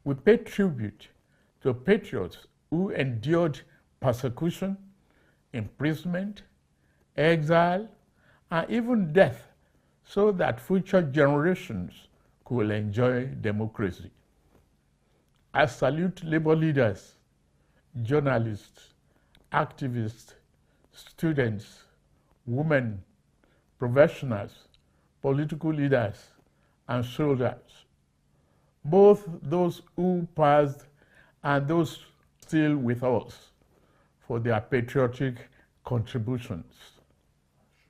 We pay tribute to patriots who endured persecution, imprisonment, exile, and even death so that future generations could enjoy democracy. I salute labor leaders, journalists, activists, students, women, professionals, political leaders, and soldiers, both those who passed and those still with us, for their patriotic contributions.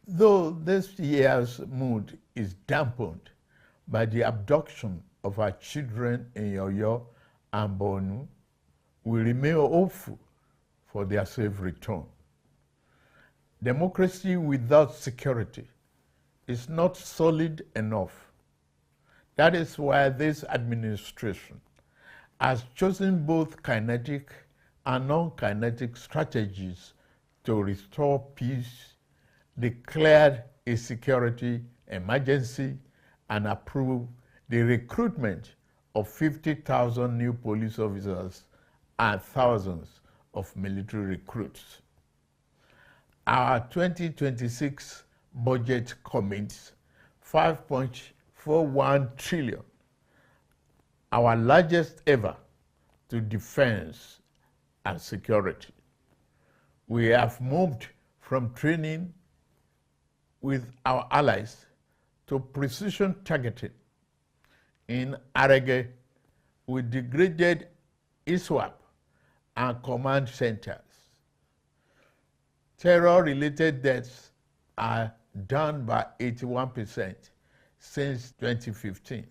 Though this year's mood is dampened by the abduction of our children in Yoyo and Borno, we remain hopeful for their safe return. Democracy without security is not solid enough. That is why this administration has chosen both kinetic and non-kinetic strategies to restore peace, declared a security emergency, and approved the recruitment of 50,000 new police officers and thousands of military recruits. Our 2026 budget commits 5.41 trillion, our largest ever, to defense and security. We have moved from training with our allies to precision targeting. In Arege, we degraded ISWAP and command centers. Terror-related deaths are down by 81% since 2015.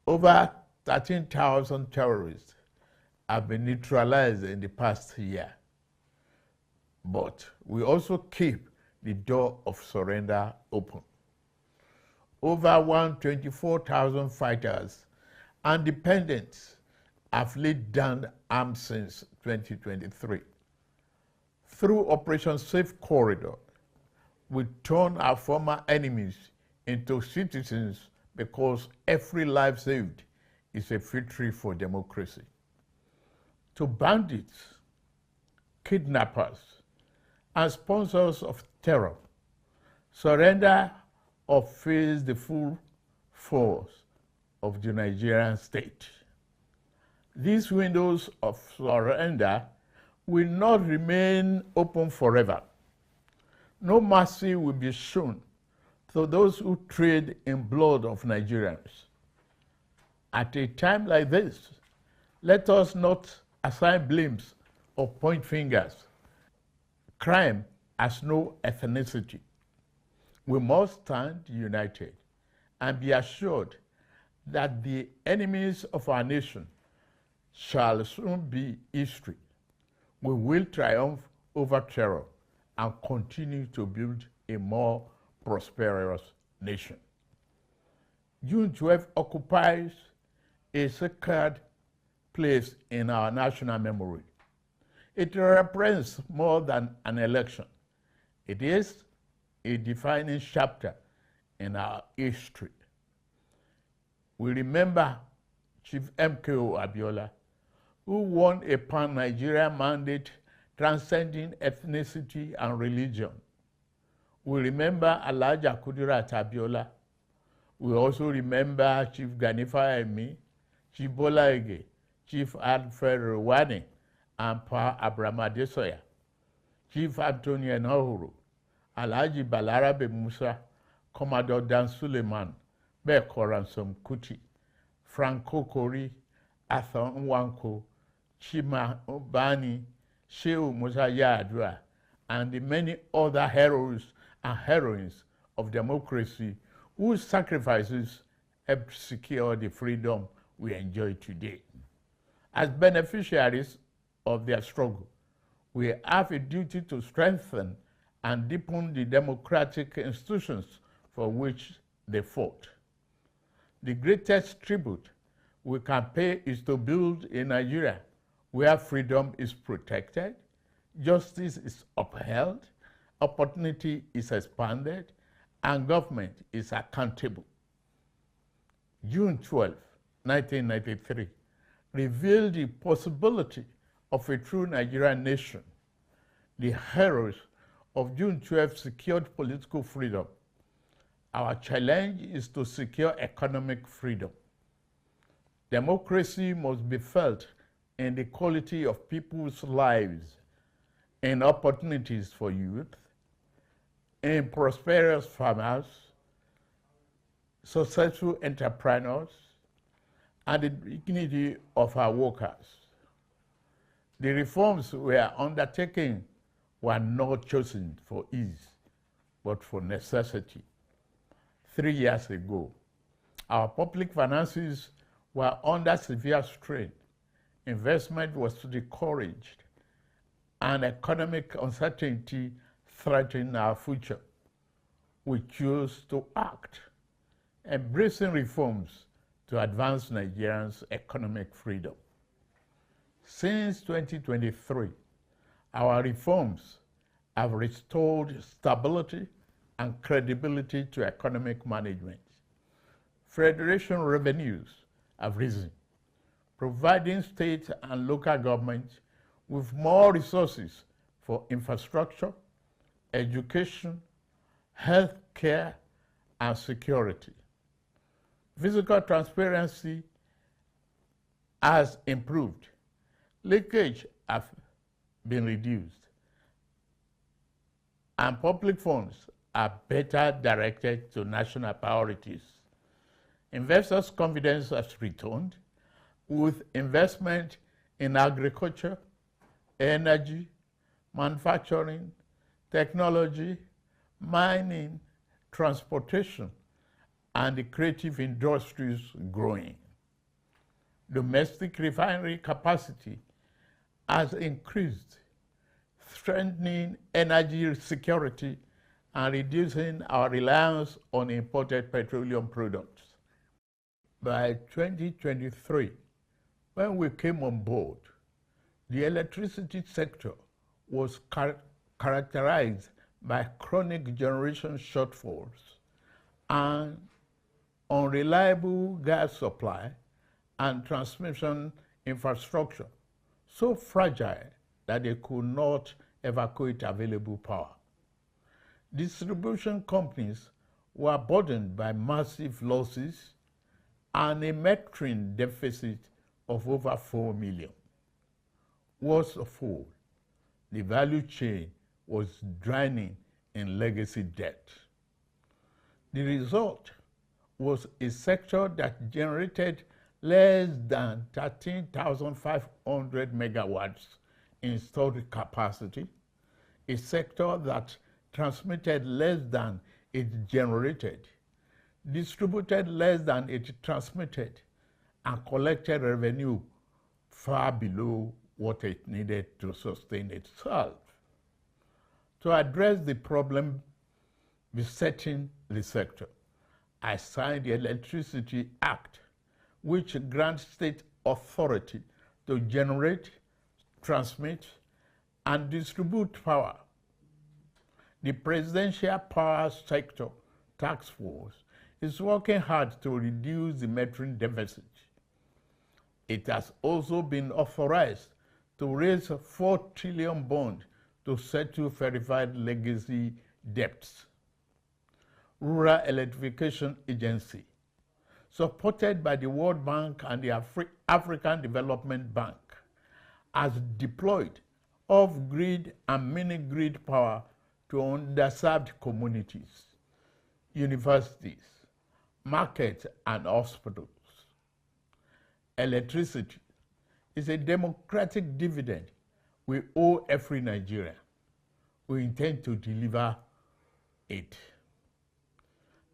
Over 13,000 terrorists have been neutralized in the past year. But we also keep the door of surrender open. Over 124,000 fighters and dependents have laid down arms since 2023. Through Operation Safe Corridor, we turn our former enemies into citizens because every life saved is a victory for democracy. To bandits, kidnappers, and sponsors of terror, surrender or face the full force of the Nigerian state. These windows of surrender will not remain open forever. No mercy will be shown to those who trade in blood of Nigerians. At a time like this, let us not assign blames or point fingers. Crime has no ethnicity. We must stand united and be assured that the enemies of our nation shall soon be history. We will triumph over terror and continue to build a more prosperous nation. June 12 occupies a sacred place in our national memory. It represents more than an election. It is a defining chapter in our history. We remember Chief MKO Abiola, who won a pan-Nigerian mandate transcending ethnicity and religion. We remember Alhaja Kudirat Abiola. We also remember Chief Ganifa Emi, Chief Bola Ige, Chief Alfred Rwani, and Pa Abraham Adesoya, Chief Anthony Enahoro, Alhaji Balarabe Musa, Commodore Dan Suleiman, Beko Ransom Kuti, Franco Kori, Arthur Nwanko, Chima Obani, Shehu Musa Yar'Adua, and the many other heroes and heroines of democracy whose sacrifices helped secure the freedom we enjoy today. As beneficiaries of their struggle, we have a duty to strengthen and deepen the democratic institutions for which they fought. The greatest tribute we can pay is to build a Nigeria where freedom is protected, justice is upheld, opportunity is expanded, and government is accountable. June 12 1993, revealed the possibility of a true Nigerian nation. The heroes of June 12 secured political freedom. Our challenge is to secure economic freedom. Democracy must be felt in the quality of people's lives, in opportunities for youth, in prosperous farmers, successful entrepreneurs, and the dignity of our workers. The reforms we are undertaking were not chosen for ease, but for necessity. 3 years ago, our public finances were under severe strain. Investment was discouraged, and economic uncertainty threatened our future. We chose to act, embracing reforms to advance Nigerians' economic freedom. Since 2023, our reforms have restored stability and credibility to economic management. Federation revenues have risen, providing state and local governments with more resources for infrastructure, education, health care, and security. Fiscal transparency has improved. Leakage has been reduced, and public funds are better directed to national priorities. Investors' confidence has returned, with investment in agriculture, energy, manufacturing, technology, mining, transportation, and the creative industries growing. Domestic refinery capacity has increased, strengthening energy security and reducing our reliance on imported petroleum products. By 2023, when we came on board, the electricity sector was characterized by chronic generation shortfalls and unreliable gas supply and transmission infrastructure, so fragile that they could not evacuate available power. Distribution companies were burdened by massive losses and a metering deficit of over 4 million. Worst of all, the value chain was drowning in legacy debt. The result was a sector that generated less than 13,500 megawatts installed capacity, a sector that transmitted less than it generated, distributed less than it transmitted, and collected revenue far below what it needed to sustain itself. To address the problem besetting the sector, I signed the Electricity Act, which grants state authority to generate, transmit, and distribute power. The Presidential Power Sector Task Force is working hard to reduce the metering deficit. It has also been authorized to raise 4 trillion bond to settle verified legacy debts. Rural Electrification Agency, supported by the World Bank and the African Development Bank, has deployed off-grid and mini-grid power to underserved communities, universities, markets, and hospitals. Electricity is a democratic dividend we owe every Nigerian. We intend to deliver it.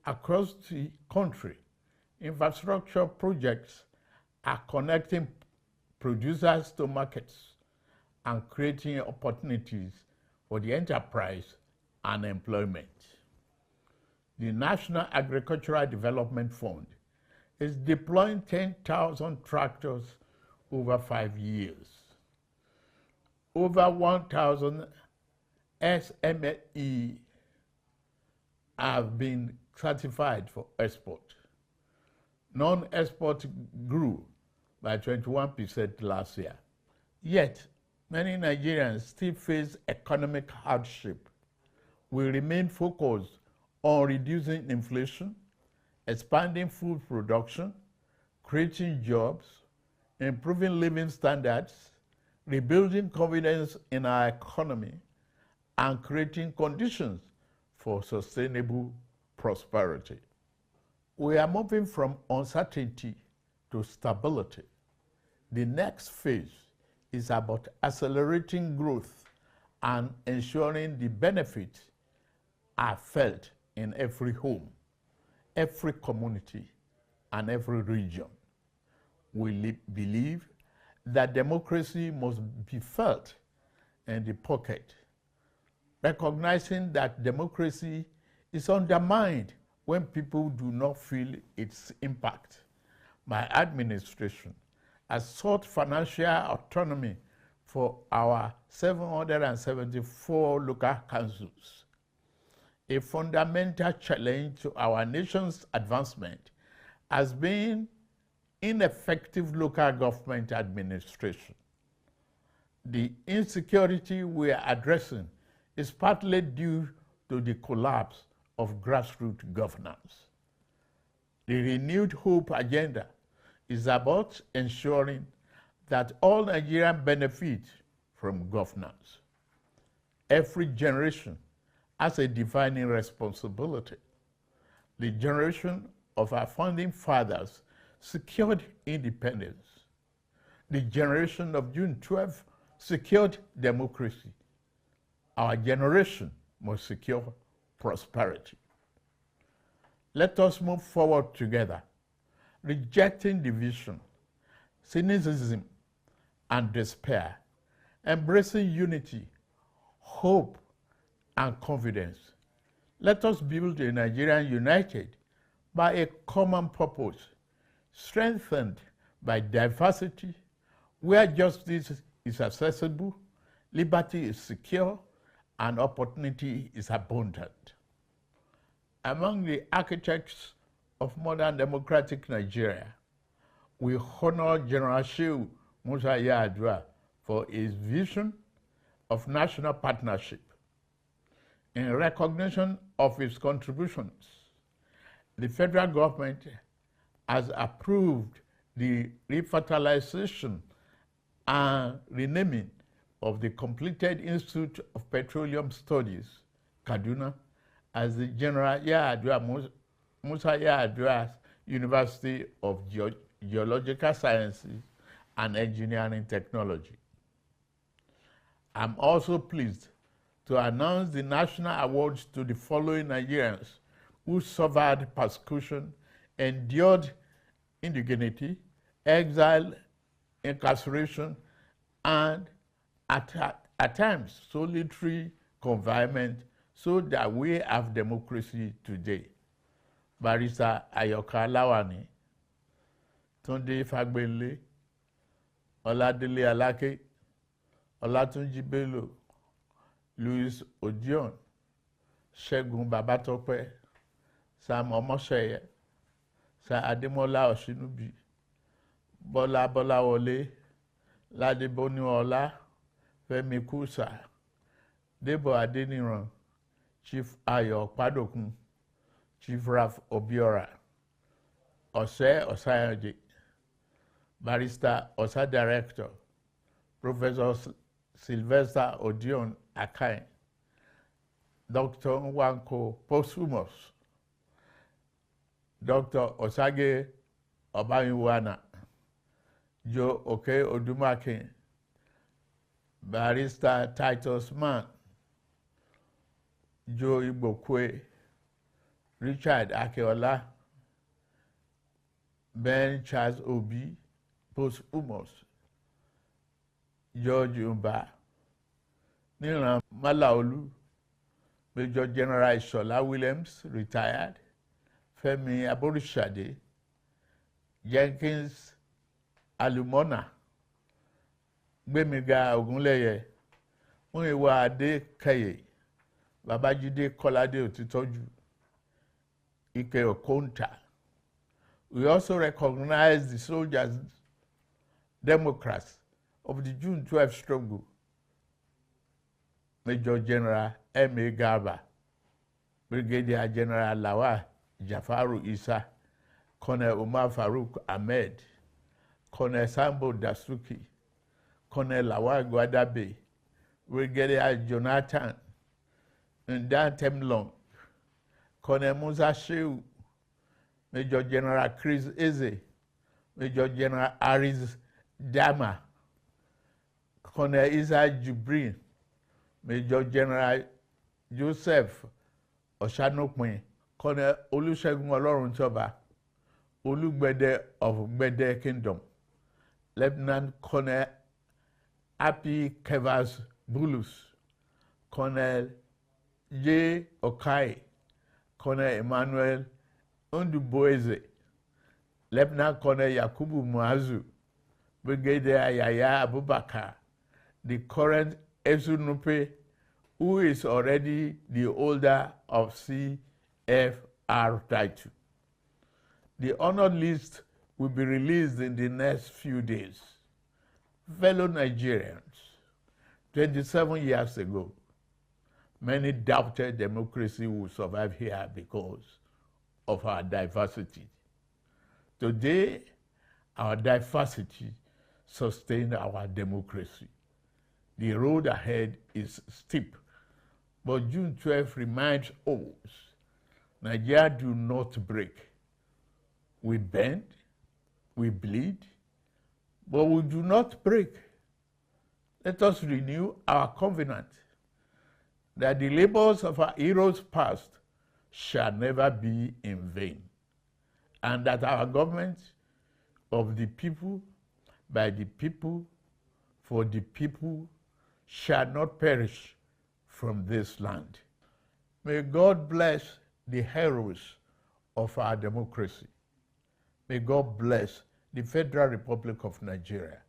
Across the country, infrastructure projects are connecting producers to markets and creating opportunities for the enterprise and employment. The National Agricultural Development Fund is deploying 10,000 tractors over 5 years. Over 1,000 SME have been certified for export. Non-export grew by 21% last year. Yet, many Nigerians still face economic hardship. We remain focused on reducing inflation, expanding food production, creating jobs, improving living standards, rebuilding confidence in our economy, and creating conditions for sustainable prosperity. We are moving from uncertainty to stability. The next phase is about accelerating growth and ensuring the benefits are felt in every home, every community, and every region. We believe that democracy must be felt in the pocket, recognizing that democracy is undermined when people do not feel its impact. My administration has sought financial autonomy for our 774 local councils. A fundamental challenge to our nation's advancement has been ineffective local government administration. The insecurity we are addressing is partly due to the collapse of grassroots governance. The renewed hope agenda is about ensuring that all Nigerians benefit from governance. Every generation has a defining responsibility. The generation of our founding fathers secured independence. The generation of June 12 secured democracy. Our generation must secure prosperity. Let us move forward together, rejecting division, cynicism, and despair, embracing unity, hope, and confidence. Let us build a Nigeria united by a common purpose, strengthened by diversity, where justice is accessible, liberty is secure, and opportunity is abundant. Among the architects of modern democratic Nigeria, we honor General Shehu Musa Yar'Adua for his vision of national partnership. In recognition of his contributions, the federal government has approved the refertilization and renaming of the completed Institute of Petroleum Studies, Kaduna, as the General Musa Yar'Adua University of Geological Sciences and Engineering Technology. I'm also pleased to announce the national awards to the following Nigerians who suffered persecution, endured indignity, exile, incarceration, and at times solitary confinement, so that we have democracy today. Barrister Ayoka Lawani, Tunde Fagbele, Oladele Alake, Olatunji Bello, Louis Odion, Segun Babatope, Sam Omoseye, Sir Ademola Oshinubi, Bola Bolawole, Ladeboni Ola, Femi Kusa, Debo Adeniran, Chief Ayo Padokun, Chief Raf Obiora, Ose Osayoje, Barrister Osa Director, Professor Sylvester Odion Akai, Dr. Nwanko Posthumous, Dr. Osage Obayiwana, Joe Oke Odumake, Barrister Titus Mann, Joe Igbokwe, Richard Akeola, Ben Charles Obi, Posthumous, George Umba, Niran Malaolu, Major General Shola Williams, retired, Femi Aborishade, Jenkins Alumona, Gbemiga Ogunleye, Muyiwa Adekaye, Babajide Kolade Otitoju, Ike Okonta, We also recognize the soldiers, Democrats of the June 12 struggle, Major General M.A. Garba, Brigadier General Lawal Jafaru Isa, Colonel Umar Farouk Ahmed, Colonel Sambo Dasuki, Colonel Lawal Gwadabe, Brigadier Jonathan Ndantemlong, Colonel Musa Shehu, Major General Chris Eze, Major General Aris Dama, Colonel Isa Jubrin, Major General Joseph Oshanokpin, Colonel Olusegun Oloruntoba, Olugbede of Gbede Kingdom, Lieutenant Colonel Api Kevas Bulus, Colonel J. Okai, Colonel Emmanuel Unduboeze, Lieutenant Colonel Yakubu Muazu, Brigadier Yaya Abubakar, the current Esunupe, who is already the holder of CFR title. The honored list will be released in the next few days. Fellow Nigerians, 27 years ago, many doubted democracy would survive here because of our diversity. Today, our diversity sustains our democracy. The road ahead is steep, but June 12 reminds us, Nigeria do not break. We bend, we bleed, but we do not break. Let us renew our covenant that the labors of our heroes past shall never be in vain, and that our government of the people, by the people, for the people, shall not perish from this land. May God bless the heroes of our democracy. May God bless the Federal Republic of Nigeria.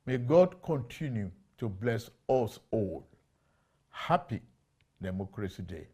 May God continue to bless us all. Happy Democracy Day.